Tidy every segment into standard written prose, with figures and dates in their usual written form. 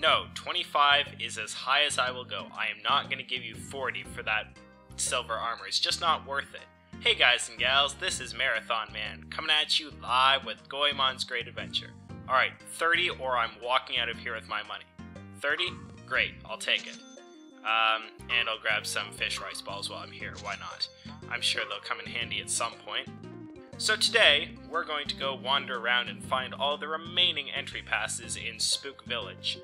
No, 25 is as high as I will go. I am not going to give you 40 for that silver armor. It's just not worth it. Hey guys and gals, this is Marathon Man, coming at you live with Goemon's Great Adventure. Alright, 30 or I'm walking out of here with my money. 30? Great, I'll take it. And I'll grab some fish rice balls while I'm here, why not? I'm sure they'll come in handy at some point. So today, we're going to go wander around and find all the remaining entry passes in Spook Village.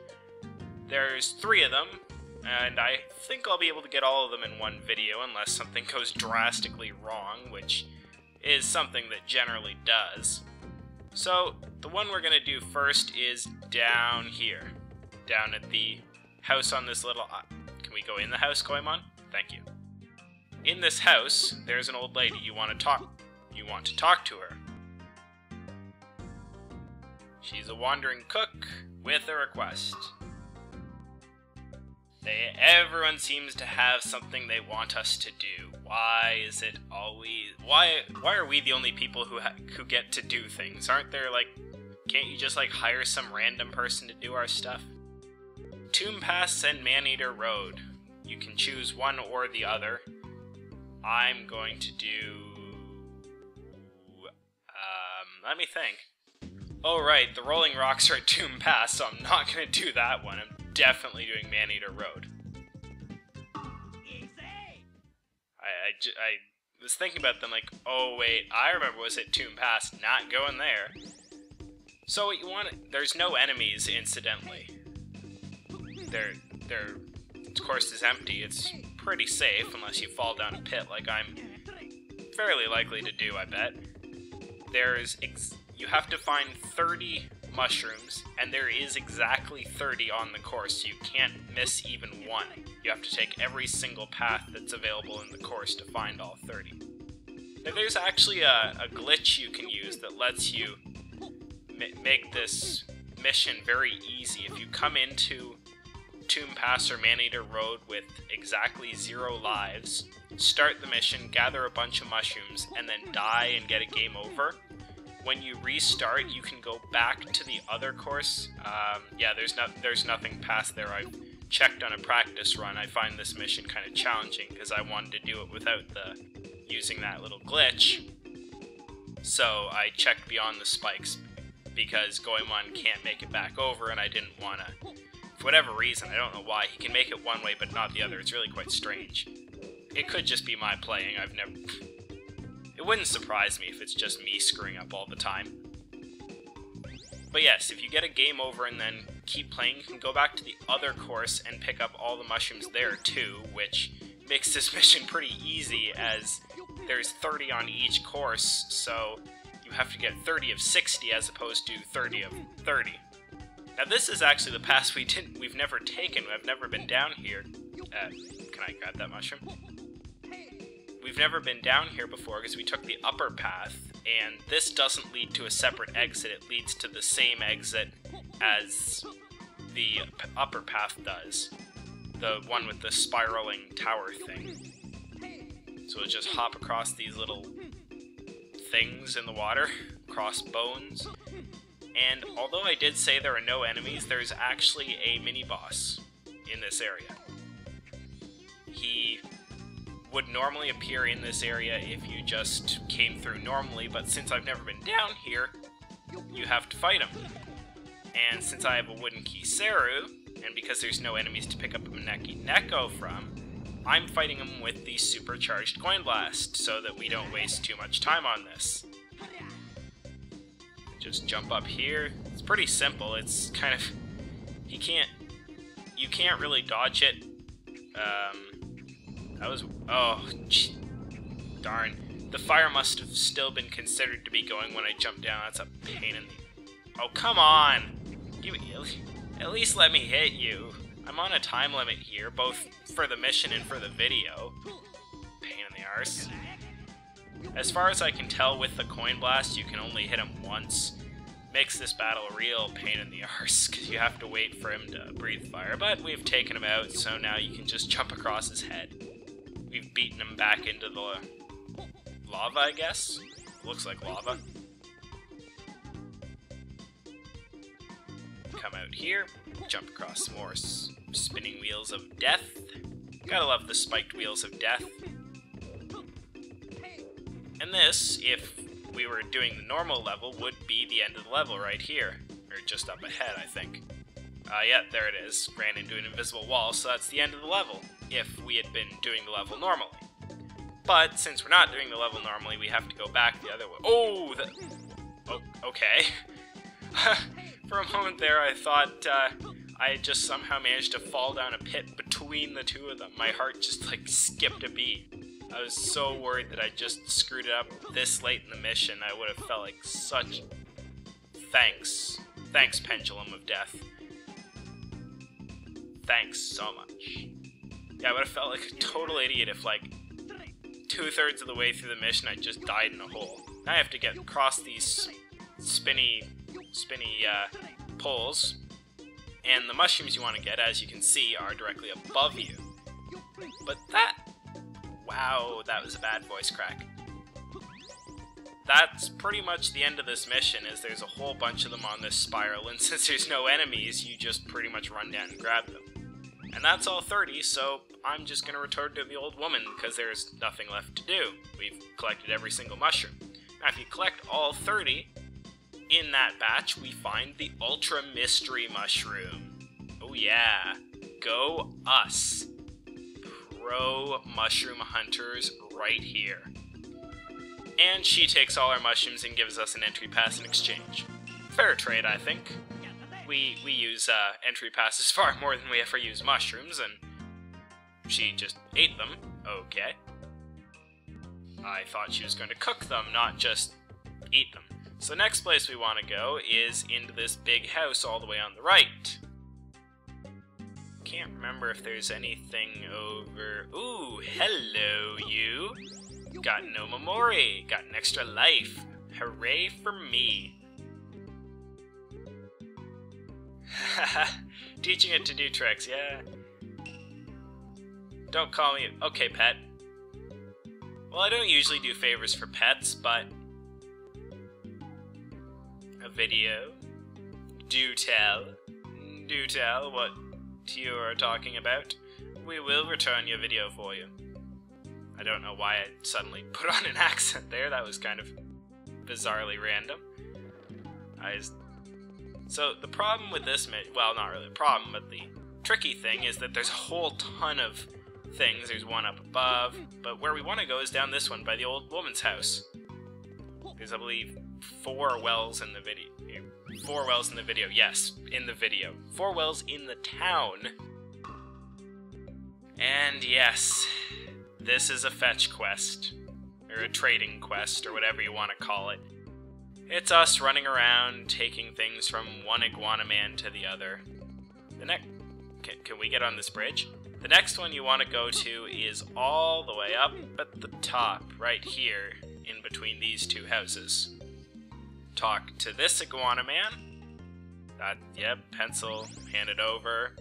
There's 3 of them, and I think I'll be able to get all of them in one video unless something goes drastically wrong, which is something that generally does. So, the one we're going to do first is down here. Down at the house on this little... Can we go in the house, Goemon? Thank you. In this house, there's an old lady. You want to talk to her. She's a wandering cook with a request. Everyone seems to have something they want us to do. Why is it always... Why are we the only people who get to do things? Aren't there, like... Can't you just, like, hire some random person to do our stuff? Tomb Pass and Maneater Road. You can choose one or the other. I'm going to do... let me think. Oh right, the Rolling Rocks are at Tomb Pass, so I'm not going to do that one. I'm definitely doing Maneater Road. I was thinking about them like, oh wait, I remember was at Tomb Pass, not going there. So what you want, there's no enemies, incidentally. Their course is empty. It's pretty safe, unless you fall down a pit like I'm fairly likely to do, I bet. You have to find 30 mushrooms, and there is exactly 30 on the course. You can't miss even one. You have to take every single path that's available in the course to find all 30. Now, there's actually a glitch you can use that lets you make this mission very easy. If you come into Tomb Pass or Maneater Road with exactly 0 lives, start the mission, gather a bunch of mushrooms, and then die and get a game over. When you restart, you can go back to the other course. Yeah, there's nothing past there. I've checked on a practice run. I find this mission kind of challenging because I wanted to do it without using that little glitch. So I checked beyond the spikes because Goemon can't make it back over, and I didn't want to. For whatever reason, I don't know why, he can make it one way but not the other. It's really quite strange. It could just be my playing. It wouldn't surprise me if it's just me screwing up all the time. But yes, if you get a game over and then keep playing, you can go back to the other course and pick up all the mushrooms there too, which makes this mission pretty easy as there's 30 on each course, so you have to get 30 of 60 as opposed to 30 of 30. Now this is actually the pass we've never taken. I've never been down here. Can I grab that mushroom? We've never been down here before because we took the upper path, and this doesn't lead to a separate exit. It leads to the same exit as the upper path does. The one with the spiraling tower thing. So we'll just hop across these little things in the water, cross bones. And although I did say there are no enemies, there's actually a mini-boss in this area. He would normally appear in this area if you just came through normally, but since I've never been down here, you have to fight him. And since I have a wooden Kiseru, and because there's no enemies to pick up a Maneki Neko from, I'm fighting him with the supercharged Coin Blast, so that we don't waste too much time on this. Just jump up here. It's pretty simple. It's kind of... you can't really dodge it. That was... oh, darn. The fire must have still been considered to be going when I jumped down. That's a pain in the... oh, come on! At least let me hit you. I'm on a time limit here, both for the mission and for the video. Pain in the arse. As far as I can tell with the Coin Blast, you can only hit him once. Makes this battle a real pain in the arse, because you have to wait for him to breathe fire. But we've taken him out, so now you can just jump across his head. We've beaten him back into the lava, I guess? Looks like lava. Come out out here, jump across some more spinning wheels of death. Gotta love the spiked wheels of death. And this, if we were doing the normal level, would be the end of the level right here. Or just up ahead, I think. Yeah, there it is. Ran into an invisible wall, so that's the end of the level, if we had been doing the level normally. But, since we're not doing the level normally, we have to go back the other way. Oh, okay. For a moment there, I thought I had just somehow managed to fall down a pit between the two of them. My heart just, like, skipped a beat. I was so worried that I just screwed it up this late in the mission. I would have felt like such... Thanks. Thanks, Pendulum of Death. Thanks so much. Yeah, I would have felt like a total idiot if, like, 2/3 of the way through the mission I just died in a hole. Now I have to get across these spinny poles, and the mushrooms you want to get, as you can see, are directly above you. But that... Wow, that was a bad voice crack. That's pretty much the end of this mission, is there's a whole bunch of them on this spiral, and since there's no enemies, you just pretty much run down and grab them. And that's all 30, so I'm just going to return to the old woman, because there's nothing left to do. We've collected every single mushroom. Now, if you collect all 30, in that batch, we find the Ultra Mystery Mushroom. Oh yeah, go us. Pro mushroom hunters right here. And she takes all our mushrooms and gives us an entry pass in exchange. Fair trade, I think. We use entry passes far more than we ever use mushrooms, and she just ate them. Okay. I thought she was going to cook them, not just eat them. So the next place we want to go is into this big house all the way on the right. Can't remember if there's anything over... Ooh, hello, you. Got no Momori. Got an extra life. Hooray for me. Haha. Teaching it to do tricks, yeah. Don't call me... Okay, pet. Well, I don't usually do favors for pets, but... A video? Do tell. Do tell what you are talking about. We will return your video for you. I don't know why I suddenly put on an accent there. That was kind of bizarrely random. So the problem with this well, not really a problem, but the tricky thing is that there's a whole ton of things. There's one up above, but where we want to go is down this one by the old woman's house. There's, I believe, 4 wells in the video. 4 wells in the video, yes, in the video. 4 wells in the town. And yes, this is a fetch quest, or a trading quest, or whatever you want to call it. It's us running around, taking things from one Iguana man to the other. The next... Can we get on this bridge? The next one you want to go to is all the way up at the top, right here, in between these 2 houses. Talk to this Iguana man. Yep, pencil, hand it over.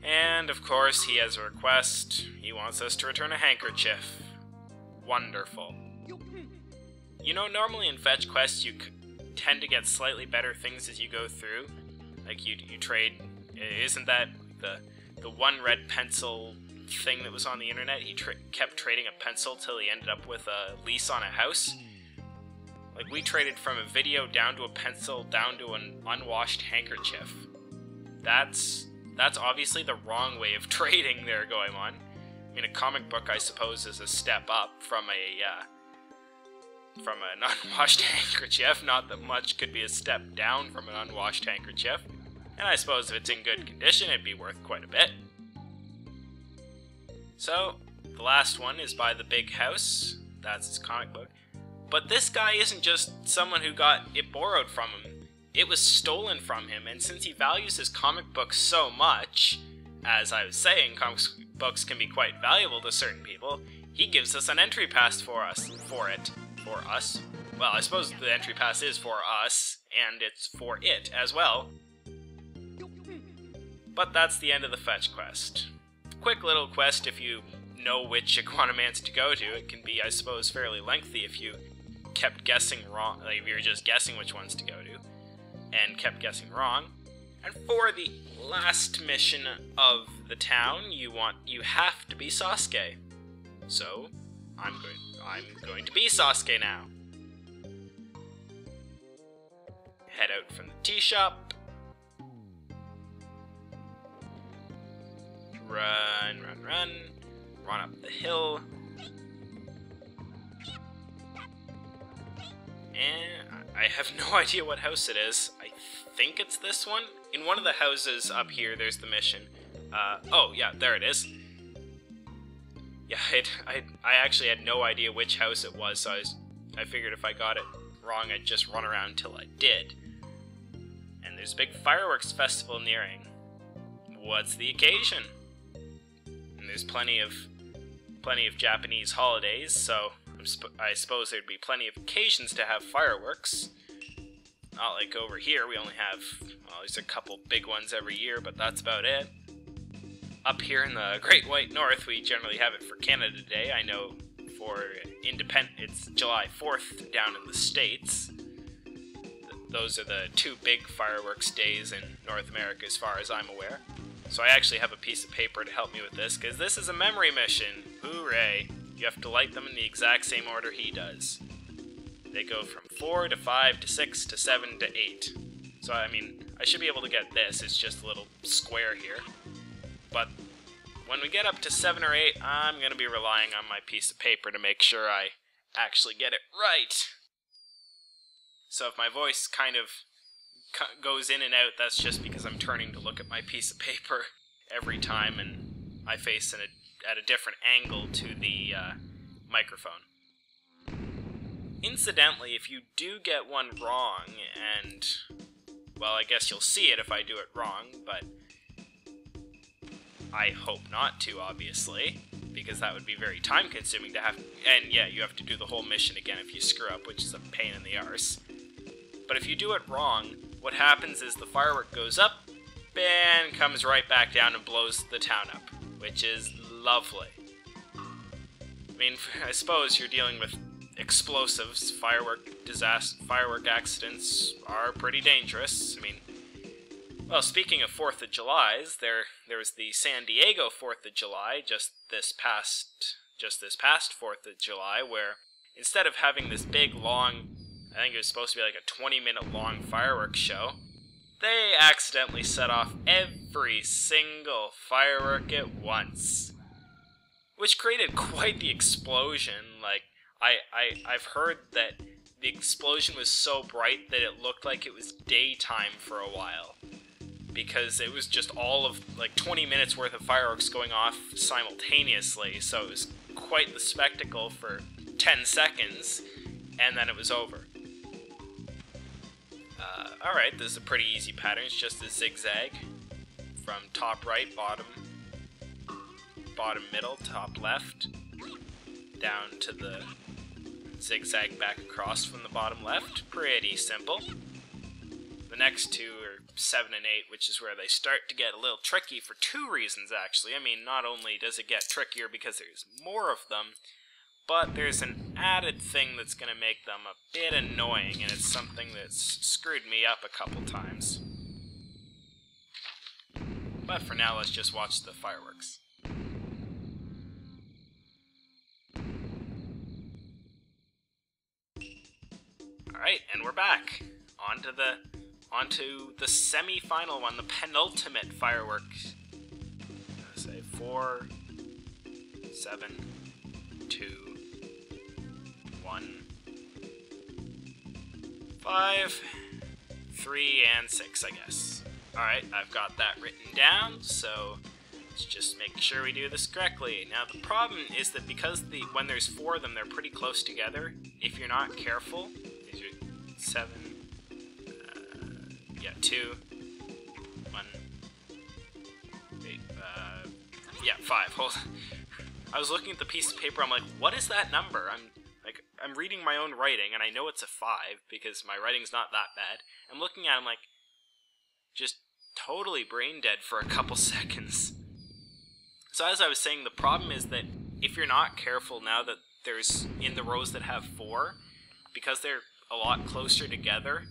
And, of course, he has a request. He wants us to return a handkerchief. Wonderful. You know, normally in fetch quests, you tend to get slightly better things as you go through. Like, you trade... Isn't that the one red pencil thing that was on the internet? He kept trading a pencil till he ended up with a lease on a house. Like, we traded from a video down to a pencil, down to an unwashed handkerchief. That's obviously the wrong way of trading there, Goemon. I mean, a comic book, I suppose, is a step up from an unwashed handkerchief. Not that much could be a step down from an unwashed handkerchief. And I suppose if it's in good condition, it'd be worth quite a bit. So, the last one is by the big house. That's his comic book. But this guy isn't just someone who got it borrowed from him. It was stolen from him, and since he values his comic books so much, as I was saying, comic books can be quite valuable to certain people, he gives us an entry pass for us. For us? Well, I suppose the entry pass is for us, and it's for it as well. But that's the end of the fetch quest. Quick little quest if you know which Iguana Mans to go to. It can be, I suppose, fairly lengthy if you kept guessing wrong, like if you're just guessing which ones to go to, and kept guessing wrong. And for the last mission of the town, you have to be Sasuke. So, I'm going to be Sasuke now. Head out from the tea shop. Run, run, run. Run up the hill. And I have no idea what house it is. I think it's this one. In one of the houses up here, there's the mission. Oh, yeah, there it is. Yeah, I actually had no idea which house it was, so I figured if I got it wrong, I'd just run around until I did. And there's a big fireworks festival nearing. What's the occasion? And there's plenty of Japanese holidays, so I suppose there'd be plenty of occasions to have fireworks. Not like over here, we only have, well, there's a couple big ones every year, but that's about it. Up here in the Great White North, we generally have it for Canada Day. I know for it's July 4th down in the States. Those are the two big fireworks days in North America as far as I'm aware. So I actually have a piece of paper to help me with this, because this is a memory mission. Hooray! You have to light them in the exact same order he does. They go from 4 to 5 to 6 to 7 to 8. So, I mean, I should be able to get this. It's just a little square here. But when we get up to 7 or 8, I'm going to be relying on my piece of paper to make sure I actually get it right. So if my voice kind of goes in and out, that's just because I'm turning to look at my piece of paper every time, and I face at a different angle to the microphone. Incidentally, if you do get one wrong, and, well, I guess you'll see it if I do it wrong, but I hope not to, obviously, because that would be very time-consuming to have, and yeah, you have to do the whole mission again if you screw up, which is a pain in the arse. But if you do it wrong, what happens is the firework goes up, and comes right back down and blows the town up, which is lovely. I mean, I suppose you're dealing with explosives. Firework accidents are pretty dangerous. I mean, well, speaking of 4th of Julys, there was the San Diego 4th of July just this past 4th of July, where instead of having this big long, I think it was supposed to be like a 20-minute long fireworks show, they accidentally set off every single firework at once, which created quite the explosion. Like, I've heard that the explosion was so bright that it looked like it was daytime for a while, because it was just all of, like, 20 minutes worth of fireworks going off simultaneously, so it was quite the spectacle for 10 seconds, and then it was over. Alright, this is a pretty easy pattern. It's just a zigzag from top right, bottom middle, top left, down to the zigzag back across from the bottom left. Pretty simple. The next two are 7 and 8, which is where they start to get a little tricky for two reasons, actually. I mean, not only does it get trickier because there's more of them, but there's an added thing that's going to make them a bit annoying, and it's something that's screwed me up a couple times. But for now, let's just watch the fireworks. Alright, and we're back. Onto the semi-final one, the penultimate fireworks. Let's say 4, 7, 2, 1, 5, 3, and 6, I guess. Alright, I've got that written down, so let's just make sure we do this correctly. Now, the problem is that because when there's 4 of them, they're pretty close together. If you're not careful, these are 7, 2, 1, 8, 5. Hold on. I was looking at the piece of paper, I'm like, what is that number? I'm reading my own writing, and I know it's a 5, because my writing's not that bad. I'm looking at it, I'm like, just totally brain dead for a couple seconds. So as I was saying, the problem is that if you're not careful now that there's, in the rows that have 4, because they're a lot closer together,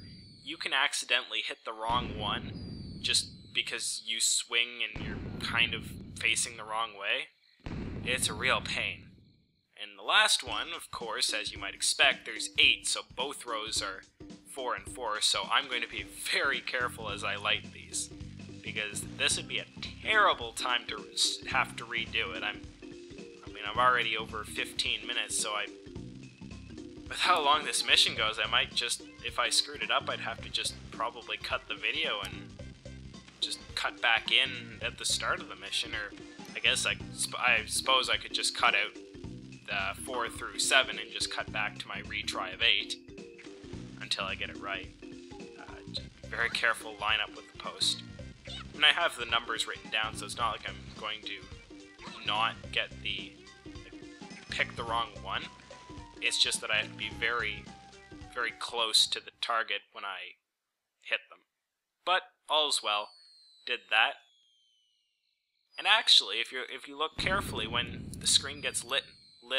you can accidentally hit the wrong one just because you swing and you're kind of facing the wrong way. It's a real pain. And the last one, of course, as you might expect, there's 8, so both rows are 4 and 4, so I'm going to be very careful as I light these, because this would be a terrible time to have to redo it. I mean, I'm already over 15 minutes, so with how long this mission goes, I might just, if I screwed it up, I'd have to just probably cut the video and just cut back in at the start of the mission, or I guess I suppose I could just cut out 4 through 7 and just cut back to my retry of 8 until I get it right. Just be very careful line up with the post. And I have the numbers written down, so it's not like I'm going to not get pick the wrong one. It's just that I have to be very, very close to the target when I hit them. But all's well. Did that. And actually, if you look carefully, when the screen gets lit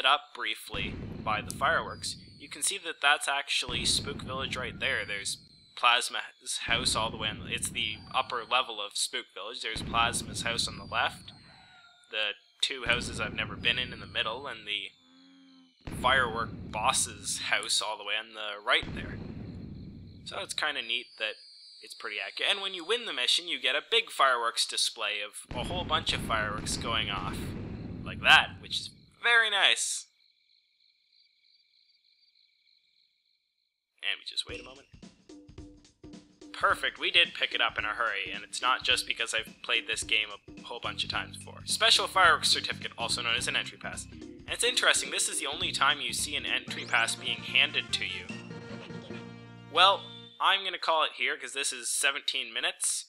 up briefly by the fireworks, you can see that that's actually Spook Village right there. There's Plasma's house all the way on, it's the upper level of Spook Village. There's Plasma's house on the left, the 2 houses I've never been in the middle, and the firework boss's house all the way on the right there. So it's kind of neat that it's pretty accurate. And when you win the mission, you get a big fireworks display of a whole bunch of fireworks going off. Like that, which is very nice. And we just wait a moment. Perfect, we did pick it up in a hurry, and it's not just because I've played this game a whole bunch of times before. Special Fireworks Certificate, also known as an entry pass. And it's interesting, this is the only time you see an entry pass being handed to you. Well, I'm going to call it here, because this is 17 minutes.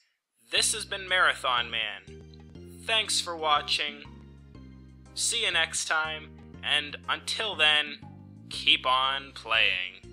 This has been Marathon Man. Thanks for watching. See you next time, and until then, keep on playing.